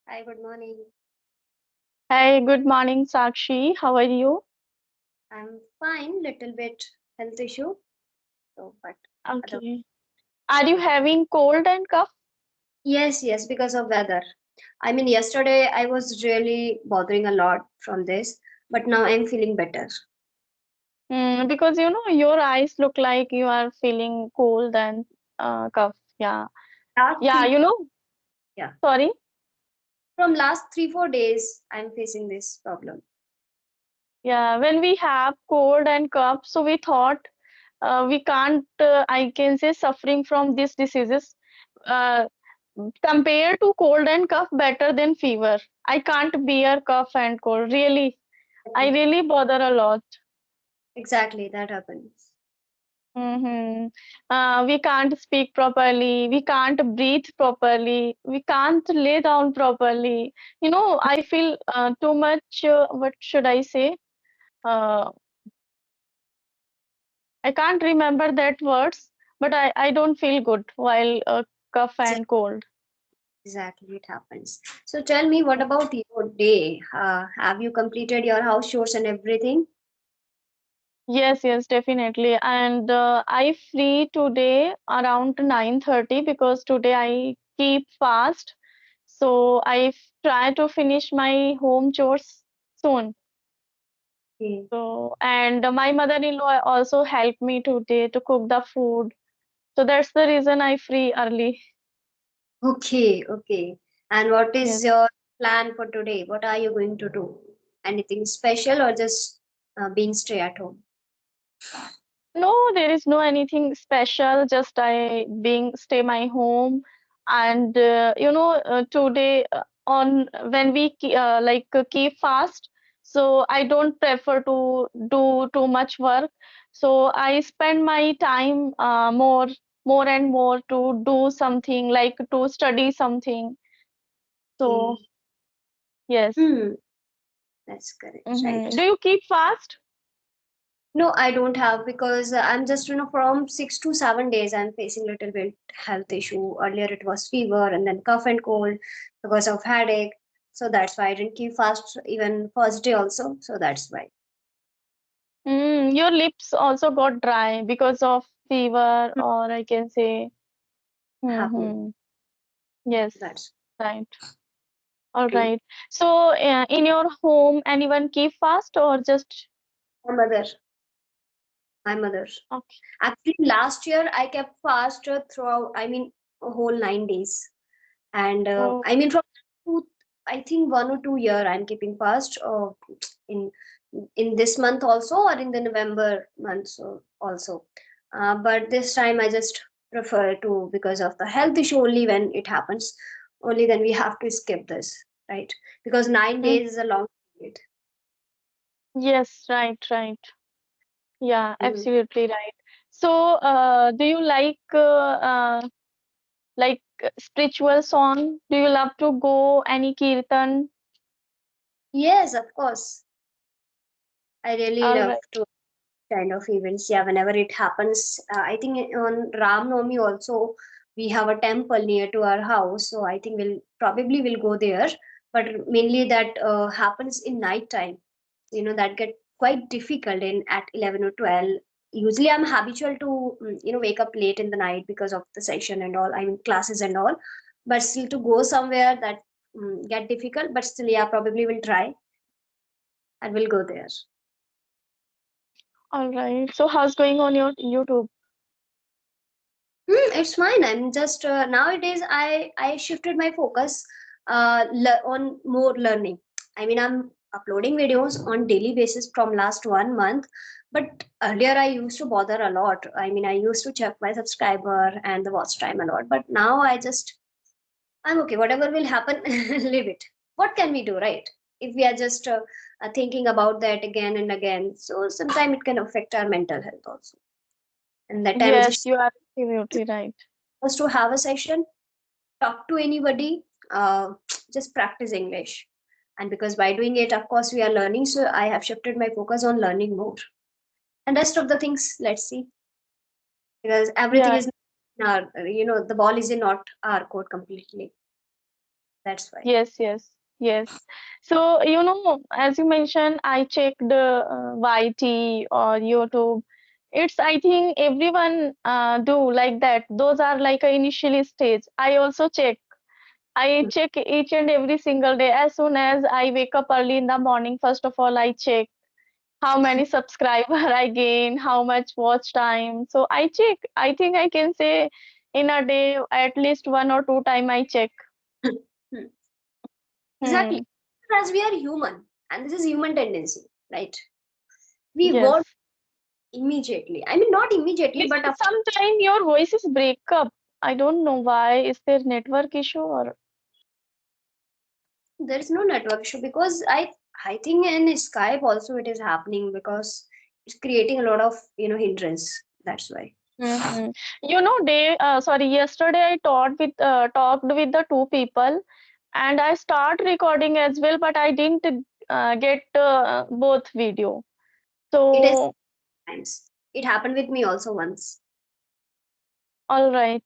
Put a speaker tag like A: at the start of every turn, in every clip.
A: Hi, good morning.
B: Hi, good morning, Sakshi. How are you?
A: I'm fine, little bit health issue. But other
B: Okay. Are you having cold and cough?
A: yes, because of weather. I mean, yesterday I was really bothering a lot from this, but now I'm feeling better.
B: Because your eyes look like you are feeling cold and cough. Yeah.
A: Last
B: Yeah,
A: three, yeah,
B: sorry.
A: from last 3 4 days, I'm facing this problem.
B: Yeah, when we have cold and cough, so we thought we can't, I can say, suffering from these diseases. Uh, Compared to cold and cough, better than fever. I can't bear cough and cold. Really, I really bother a lot.
A: Exactly, that happens.
B: Mm-hmm. We can't speak properly. We can't breathe properly. We can't lay down properly. I feel too much. What should I say? Uh, I can't remember that words, but I don't feel good while cough
A: Exa-
B: and cold.
A: Exactly, it happens. So tell me, what about your day? Have you completed your house chores and everything?
B: Yes, yes, definitely. And I free today around 9:30 because today I keep fast. So try to finish my home chores soon.
A: Okay.
B: So, and my mother-in-law also helped me today to cook the food. So that's the reason I free early.
A: Okay. And what is
B: Yes.
A: your plan for today? What are you going to do? Anything special or just being stay at home?
B: No, there is no anything special. Just I being stay my home, and today on when we keep fast, so I don't prefer to do too much work. So I spend my time more and more to do something like to study something. So
A: Okay.
B: yes.
A: Hmm, that's correct, right?
B: Do you keep fast?
A: No, I don't have because I'm just, from 6 to 7 days I'm facing little bit health issue. Earlier it was fever and then cough and cold because of headache. So that's why I didn't keep fast even first day also. So that's why.
B: Your lips also got dry because of fever,
A: Hmm,
B: or I can say.
A: happen.
B: Mm-hmm. Yes,
A: That's
B: right. All
A: okay.
B: right. So, in your home, anyone keep fast or just
A: My mother, my mother.
B: okay?
A: Actually, last year I kept fast throughout, I mean, a whole 9 days. And
B: Oh,
A: I mean, from two, I think 1 or 2 year I'm keeping fast in in this month also or in the November month also. But this time I just prefer to because of the health issue only when it happens. Only then we have to skip this, right? Because 9 days is a long period.
B: yes, right, right. Yeah,
A: Mhm.
B: absolutely right. So, do you spiritual song? Do you love to go any kirtan?
A: Yes, of course. I really
B: All
A: love
B: right.
A: to kind of events. Yeah, whenever it happens, I think on Ram Navami also we have a temple near to our house, so I think we'll probably will go there. But mainly that happens in night time. That get quite difficult in at 11 or 12. Usually, I'm habitual to wake up late in the night because of the session and all. I mean classes and all. But still to go somewhere that get difficult. But still, yeah, probably will try and we'll go there.
B: All right. So, how's going on your YouTube?
A: It's fine. I'm just nowadays I shifted my focus on more learning. I mean, I'm uploading videos on daily basis from last 1 month, but earlier I used to bother a lot. I mean, I used to check my subscriber and the watch time a lot, but now I'm okay. Whatever will happen, leave it. What can we do, right? If we are just thinking about that again and again, so sometimes it can affect our mental health also. And that time I
B: Yes,
A: just
B: you are absolutely right.
A: was to have a session, talk to anybody, uh, just practice English. And because by doing it, of course, we are learning. So I have shifted my focus on learning more. And rest of the things, let's see, because everything
B: Yeah,
A: is in our, the ball is in not our court completely. That's why.
B: Yes. So, as you mentioned, I checked YT or YouTube. I think everyone do like that. Those are like a initially stage. I also check. I
A: Mm.
B: check each and every single day. As soon as I wake up early in the morning, first of all, I check how many subscriber I gain, how much watch time. So I check. I think I can say in a day at least one or two time I check.
A: Hmm. Exactly.
B: Hmm.
A: As we are human, and this is human tendency, right? We want
B: Yes.
A: immediately. I mean, not immediately, but
B: Listen, sometime your voice is break up. I don't know why. Is there network issue or?
A: there is no network issue because I think in Skype also it is happening because it's creating a lot of hindrance. That's why.
B: Hmm. Yesterday I talked with the two people, and I start recording as well, but I didn't get both video.
A: It is
B: So,
A: times. It happened with me also once.
B: all right.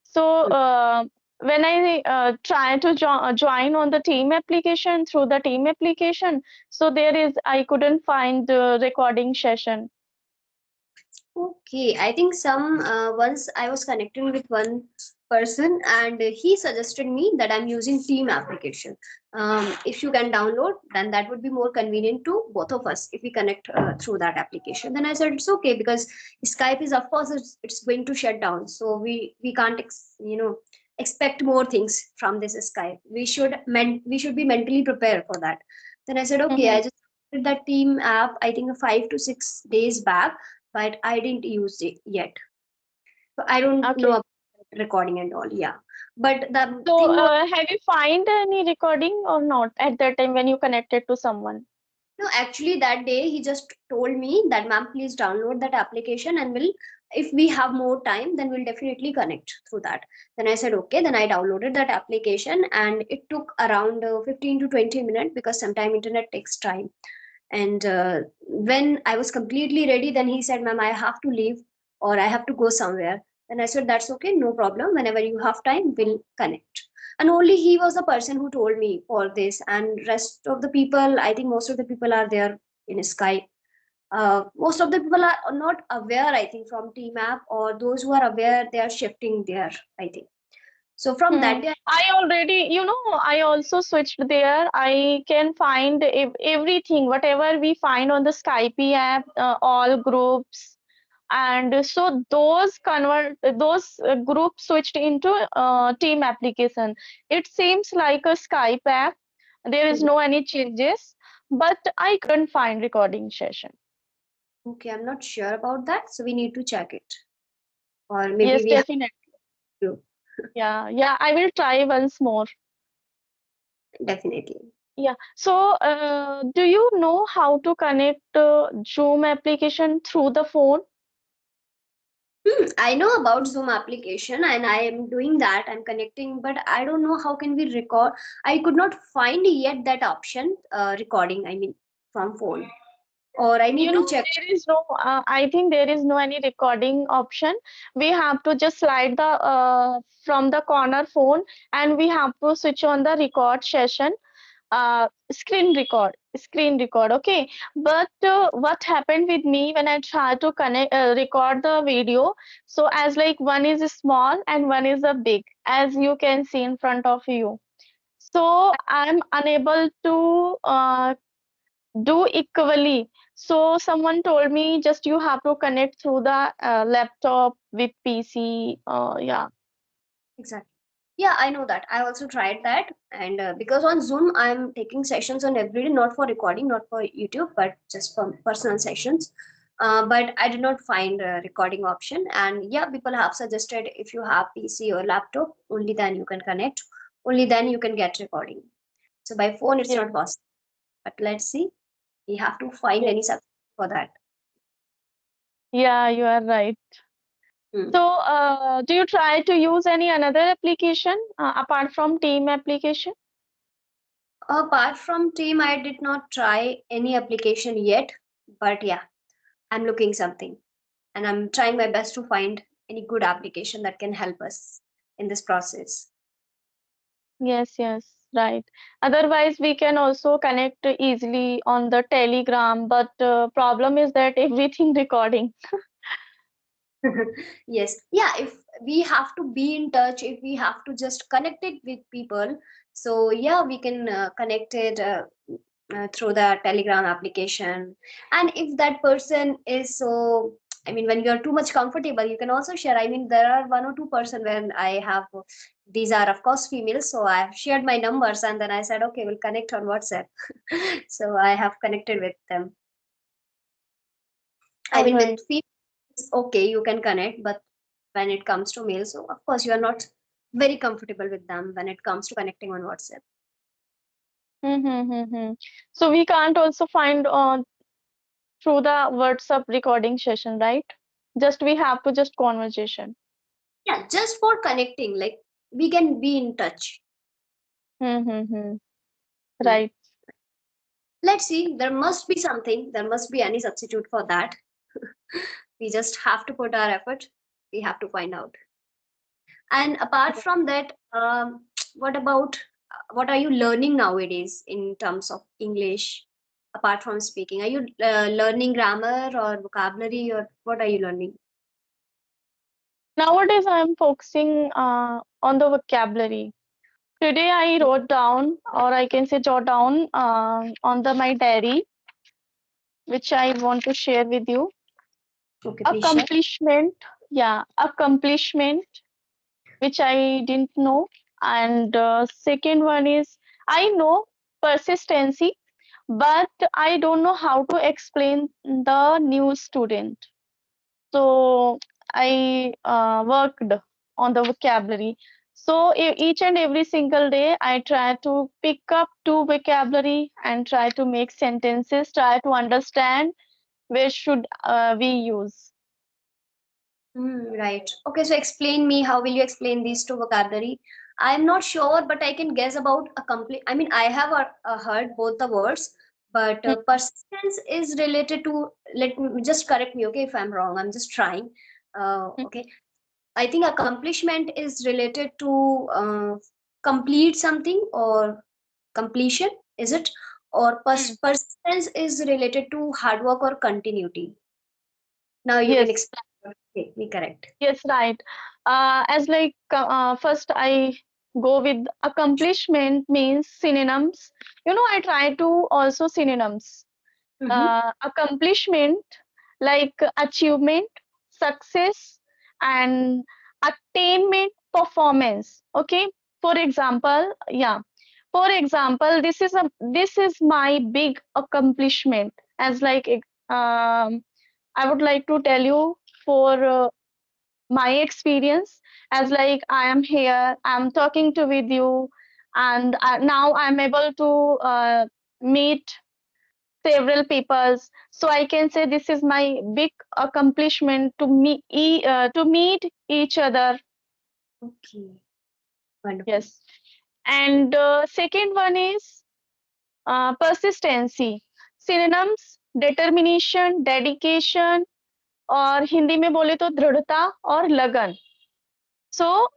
B: So,
A: Hmm.
B: when I try to join on the team application through the team application, so I couldn't find the recording session.
A: Okay, I think some once I was connecting with one person and he suggested me that I'm using Team application. If you can download, then that would be more convenient to both of us if we connect through that application. Then I said it's okay because Skype is of course it's going to shut down, so we can't expect more things from this Skype. We should be mentally prepared for that. Then I said okay,
B: Hmm.
A: I just did that Team app. I think 5 to 6 days back but I didn't use it yet. So I don't know
B: Okay.
A: about recording and all. Yeah, but the
B: So,
A: thing was,
B: have you find any recording or not at that time when you connected to someone?
A: no, actually that day he just told me that, ma'am, please download that application and if we have more time, then we'll definitely connect through that. Then I said okay. Then I downloaded that application and it took around 15 to 20 minutes because sometimes internet takes time. And when I was completely ready, then he said, ma'am, I have to leave or I have to go somewhere. Then I said, that's okay, no problem. Whenever you have time, we'll connect. And only he was the person who told me for this. And rest of the people, I think most of the people are there in Skype. Most of the people are not aware, I think, from Team App, or those who are aware, they are shifting there, I think. So from
B: Hmm.
A: that day,
B: I also switched there. I can find everything, whatever we find on the Skype app, all groups, and so those groups switched into team application. It seems like a Skype app. There is no any changes, but I couldn't find recording session.
A: okay, I'm not sure about that. So we need to check it. Or maybe
B: Yes,
A: we have
B: definitely.
A: to.
B: Yeah, I will try once more.
A: Definitely.
B: Yeah. So, do you know how to connect Zoom application through the phone?
A: I know about Zoom application and I am doing that. I'm connecting, but I don't know how can we record. I could not find yet that option, recording, I mean, from phone. Or I need to check.
B: There is no, I think there is no any recording option. We have to just slide the from the corner phone, and we have to switch on the record session, screen record. Okay. But what happened with me when I try to record the video? So as like one is small and one is a big, as you can see in front of you. So I'm unable to do equally. So someone told me just you have to connect through the laptop with PC. Yeah.
A: Exactly. Yeah, I know that. I also tried that. And because on Zoom, I'm taking sessions on every day, not for recording, not for YouTube, but just for personal sessions. But I did not find a recording option. And yeah, people have suggested if you have PC or laptop, only then you can connect, only then you can get recording. So by phone, it's
B: Yes.
A: not possible. But let's see. We have to find
B: Yes.
A: any substitute for that.
B: Yeah, you are right.
A: Hmm.
B: So, do you try to use any another application apart from Team application?
A: Apart from Team, I did not try any application yet. But yeah, I'm looking something. And I'm trying my best to find any good application that can help us in this process.
B: Yes, yes. right. Otherwise, we can also connect easily on the Telegram, but problem is that everything recording.
A: Yes, yeah, if we have to be in touch, if we have to just connect it with people, so yeah, we can connect it through the Telegram application. And if that person is so, I mean, when you're too much comfortable, you can also share. I mean, there are 1 or 2 person when I have, these are of course females, so I have shared my numbers and then I said, okay, we'll connect on WhatsApp. So I have connected with them. I
B: All
A: mean,
B: right.
A: with females, okay, you can connect, but when it comes to males, so of course you are not very comfortable with them when it comes to connecting on WhatsApp.
B: Mm-hmm. So we can't also find through the WhatsApp recording session, right? Just we have to just conversation.
A: Yeah, just for connecting, like we can be in touch.
B: Mm-hmm.
A: Hmm.
B: Right.
A: Let's see, there must be something, there must be any substitute for that. We just have to put our effort, we have to find out. And apart from that, what about what are you learning nowadays in terms of English? Apart from speaking, are you learning grammar or vocabulary, or what are you learning?
B: Nowadays, I am focusing on the vocabulary. Today, I wrote down, or I can say jot down on the my diary, which I want to share with you.
A: Okay, please share.
B: Accomplishment, yeah, accomplishment, which I didn't know. And second one is I know persistency, but I don't know how to explain the new student. So I worked on the vocabulary. So each and every single day, I try to pick up two vocabulary and try to make sentences, try to understand where should we use.
A: Right. Okay, so explain me, how will you explain these two vocabulary? I'm not sure, but I can guess about a complete. I mean, I have heard both the words, but persistence is related to. Let me just correct me, okay, if I'm wrong. I'm just trying. Okay, I think accomplishment is related to complete something or completion. Is it? Or
B: Hmm.
A: persistence is related to hard work or continuity. Now you can
B: Yes,
A: explain. Okay, me correct.
B: yes, right. As like first I go with accomplishment means synonyms. I try to also synonyms.
A: Mm-hmm.
B: Accomplishment like achievement, success, and attainment, performance. Okay. For example, yeah. For example, this is my big accomplishment. As like I would like to tell you for my experience, as like I am here, I'm talking to with you, and now I'm able to meet several papers. So I can say this is my big accomplishment to meet each other.
A: Okay, wonderful.
B: Yes. And second one is persistency. Synonyms determination, dedication, और हिंदी में बोले तो दृढ़ता और लगन. So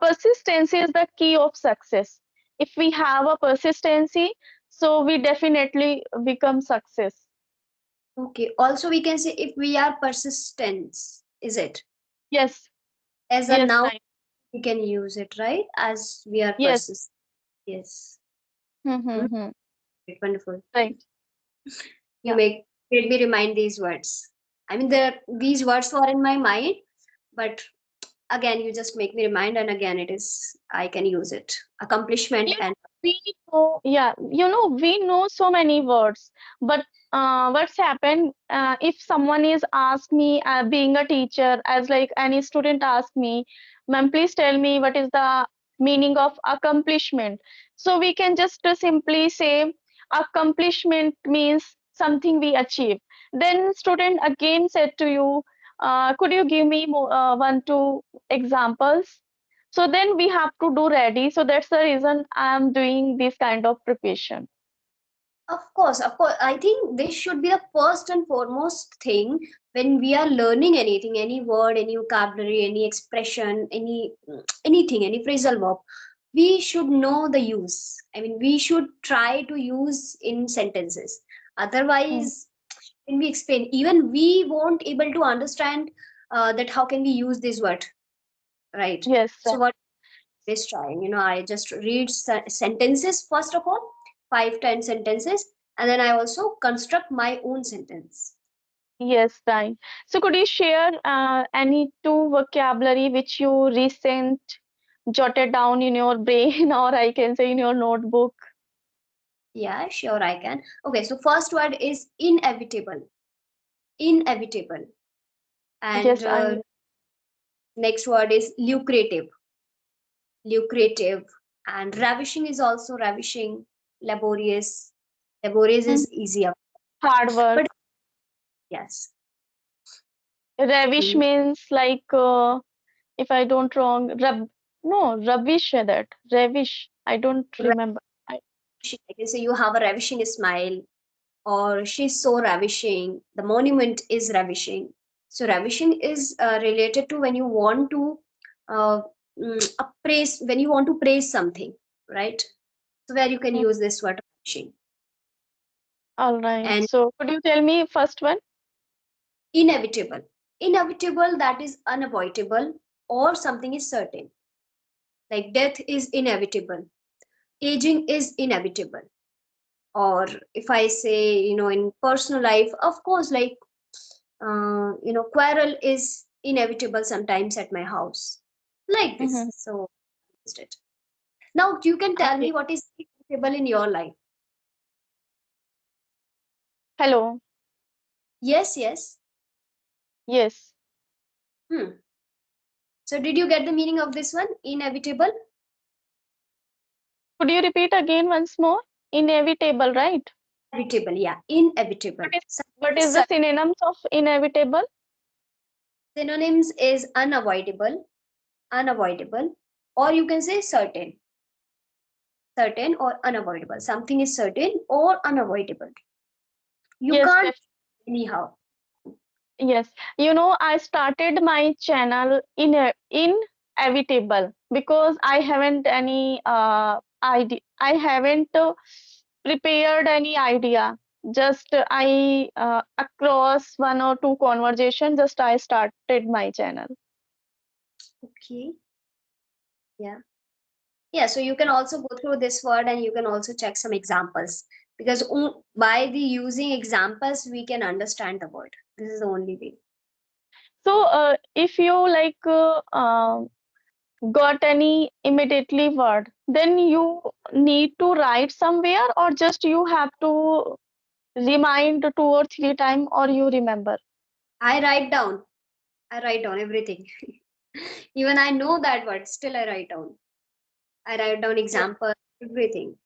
B: persistency is the key of success. If we have a persistency, so we definitely become success.
A: Okay, also we can say if we are persistent, is it?
B: Yes,
A: As a
B: yes,
A: noun,
B: right.
A: we can use it, right? As we are
B: Yes.
A: persistent. Yes. Hmm,
B: Mm-hmm.
A: wonderful.
B: Right.
A: You
B: Yeah.
A: made me remind these words. I mean, these words were in my mind, but again, you just make me remind, and again, it is I can use it. Accomplishment
B: You
A: and
B: we know, yeah, we know so many words, but what's happened if someone is asked me, being a teacher, as like any student asked me, ma'am, please tell me what is the meaning of accomplishment. So we can just simply say accomplishment means something we achieve. Then student again said to you, could you give me more, one, two examples? So then we have to do ready. So that's the reason I'm doing this kind of preparation.
A: of course, I think this should be the first and foremost thing when we are learning anything, any word, any vocabulary, any expression, anything, any phrasal verb. we should know the use. I mean, we should try to use in sentences.
B: Mm.
A: Otherwise, when we explain, even we won't able to understand that how can we use this word, right?
B: Yes,
A: So
B: right.
A: what is trying, I just read sentences first of all, 5-10 sentences, and then I also construct my own sentence.
B: Yes, right. So could you share any two vocabulary which you recent jotted down in your brain or I can say in your notebook?
A: Yeah, sure, I can. Okay, so first word is inevitable. Inevitable. And
B: Yes, I
A: next word is lucrative. Lucrative. And ravishing is also ravishing. Laborious. Laborious
B: mm,
A: is easier.
B: hard work.
A: But yes.
B: Ravish
A: Mhm.
B: means like if I don't wrong, no, rubbish that. Ravish. I don't remember. I,
A: Ravishing. I can say you have a ravishing smile, or she's so ravishing. The monument is ravishing. So ravishing is related to when you want to uh, praise, when you want to praise something, right? So where you can
B: mm,
A: use this word ravishing.
B: all right.
A: And
B: So could you tell me first one?
A: inevitable. Inevitable, that is unavoidable, or something is certain. Like death is inevitable, aging is inevitable. Or if I say, in personal life, of course, like quarrel is inevitable sometimes at my house, like this.
B: Mm-hmm.
A: So that's it. Now you can tell
B: Okay.
A: me what is inevitable in your life.
B: Hello.
A: Yes, yes.
B: Yes.
A: Hmm. So did you get the meaning of this one, inevitable?
B: Could you repeat again once more? Inevitable, right?
A: Inevitable, yeah, inevitable.
B: What is
A: Something
B: what
A: is
B: is the synonyms of inevitable?
A: synonyms is unavoidable, unavoidable, or you can say certain, certain or unavoidable. Something is certain or unavoidable. You
B: Yes,
A: can't anyhow.
B: yes. I started my channel in inevitable because I haven't any idea. I haven't prepared any idea. Just I across one or two conversation. Just I started my channel.
A: Okay. Yeah. Yeah. So you can also go through this word and you can also check some examples, because by the using examples we can understand the word. This is the only way.
B: So if you like got any immediately word, then you need to write somewhere or just you have to remind two or three time or you remember.
A: I write down. I write down everything. Even I know that word, still I write down. I write down
B: Yeah.
A: example, everything.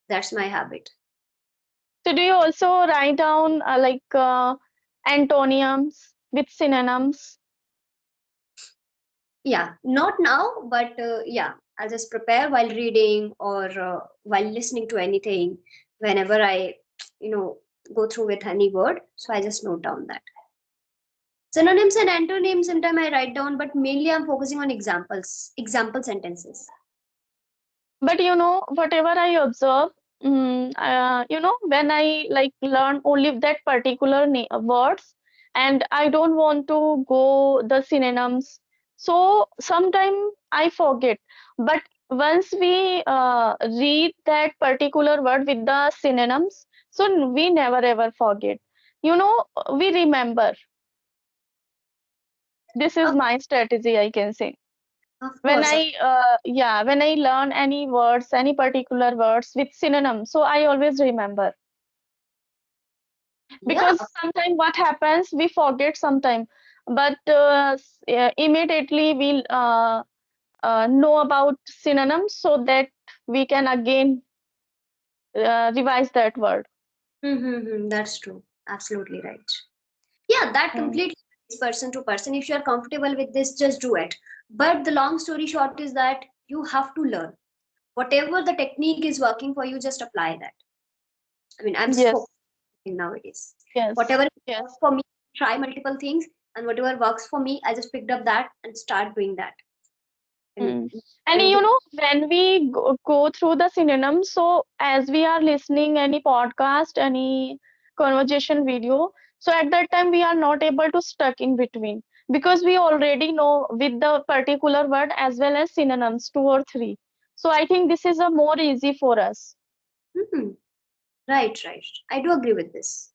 A: That's my habit.
B: So do you also write down antonyms with synonyms?
A: Yeah, not now, but yeah, I'll just prepare while reading or while listening to anything. Whenever I, you know, go through with any word, so I just note down that. Synonyms and antonyms, sometimes I write down, but mainly I'm focusing on examples, example sentences.
B: But whatever I observe, when I like learn only that particular words, and I don't want to go the synonyms, so sometimes I forget. But once we read that particular word with the synonyms, so we never ever forget. We remember. This is
A: Of,
B: my strategy, I can say.
A: of
B: When
A: course, of
B: I learn any words, any particular words with synonym, so I always remember.
A: yeah,
B: Because sometimes what happens, we forget sometime, but immediately we'll know about synonyms so that we can again revise that word.
A: that's true. Absolutely right. Yeah, that
B: Mm.
A: completely varies person to person. If you are comfortable with this, just do it. But the long story short is that you have to learn. Whatever the technique is working for you, just apply that. I mean, I'm just
B: Yes,
A: focusing nowadays.
B: yes,
A: Whatever works
B: yes.
A: for me, try multiple things, and whatever works for me, I just picked up that and start doing that. And
B: And
A: and
B: when we go through the synonyms, so as we are listening any podcast, any conversation video, so at that time we are not able to stuck in between because we already know with the particular word as well as synonyms, two or three. So I think this is a more easy for us.
A: mhm, right, right. I do agree with this.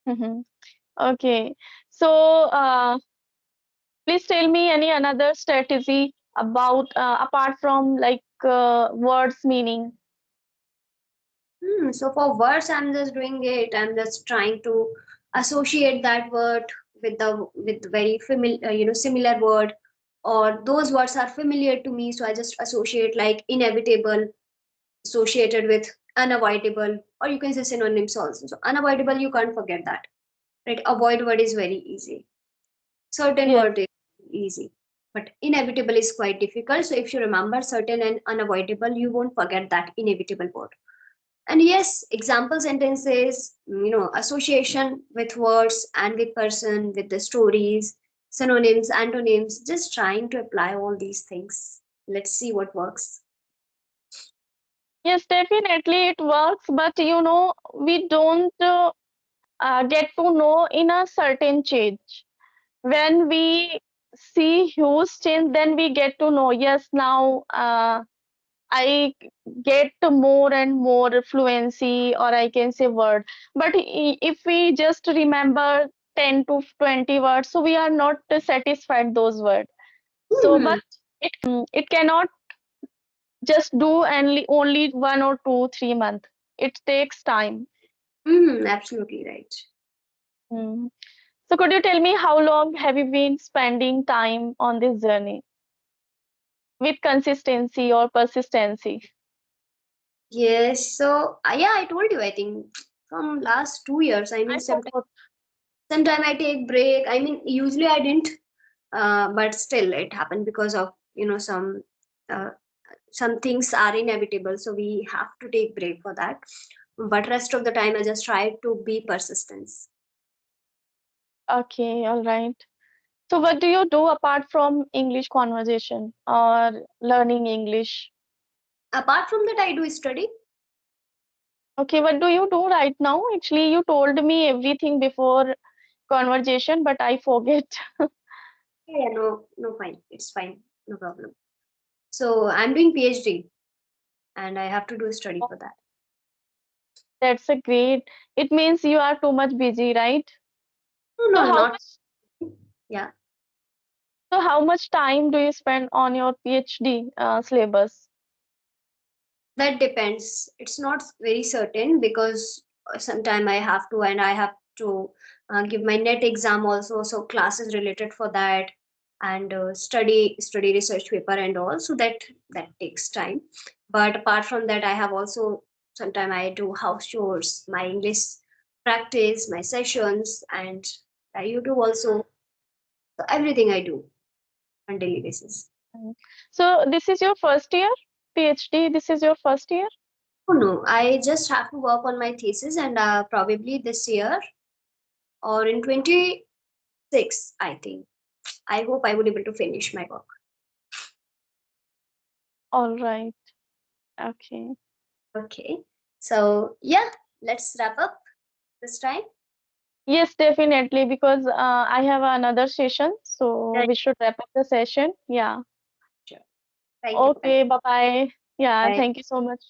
B: Mhm. Okay. So please tell me any another strategy about apart from like words meaning.
A: So for words, I'm just doing it. I'm just trying to associate that word with very familiar, similar word, or those words are familiar to me. So I just associate like inevitable, associated with unavoidable, or you can say synonyms also. So unavoidable, you can't forget that, right? Avoid word is very easy. Certain
B: Yes.
A: word is easy, but inevitable is quite difficult. So if you remember certain and unavoidable, you won't forget that inevitable word. And yes, example sentences, association with words and with person, with the stories, synonyms, antonyms, just trying to apply all these things. Let's see what works.
B: Yes, definitely it works, but we don't get to know in a certain change. When we see huge change, then we get to know, yes, now I get more and more fluency, or I can say word. But if we just remember 10 to 20 words, so we are not satisfied those words. So,
A: Hmm.
B: but it cannot just do only 1 or 2, 3 months. It takes time.
A: Absolutely right.
B: Mm. So could you tell me how long have you been spending time on this journey with consistency or persistency?
A: Yes. So yeah, I told you. I think from last 2 years. I
B: I
A: mean,
B: forgot.
A: sometime I take break. I mean, usually I didn't, but still it happened because of uh, some things are inevitable, so we have to take break for that. But rest of the time, I just try to be persistent.
B: Okay, all right. So what do you do apart from English conversation or learning English?
A: Apart from that, I do study.
B: Okay, what do you do right now? Actually, you told me everything before conversation, but I forget.
A: Yeah, no, no, fine. It's fine. No problem. So I'm doing PhD, and I have to do study for that.
B: That's a great. It means you are too much busy, right?
A: No,
B: So
A: no,
B: how
A: not.
B: much
A: Yeah,
B: so how much time do you spend on your PhD syllabus?
A: that depends. It's not very certain because sometime I have to, and I have to give my net exam also. So classes related for that, and study research paper and all. So that takes time. But apart from that, I have also sometime I do house chores, my English practice, my sessions, and I YouTube also. So everything I do on daily basis.
B: Mm. So this is your first year PhD. This is your first year.
A: Oh no, I just have to work on my thesis, and probably this year or in 26, I think. I hope I would able to finish my work.
B: All right. Okay.
A: Okay. So yeah, let's wrap up this time.
B: Yes, definitely, because I have another session, so
A: Yeah,
B: we should wrap up the session. Yeah.
A: sure. Thank you for
B: Okay, bye bye. Yeah,
A: coming.
B: thank you so much.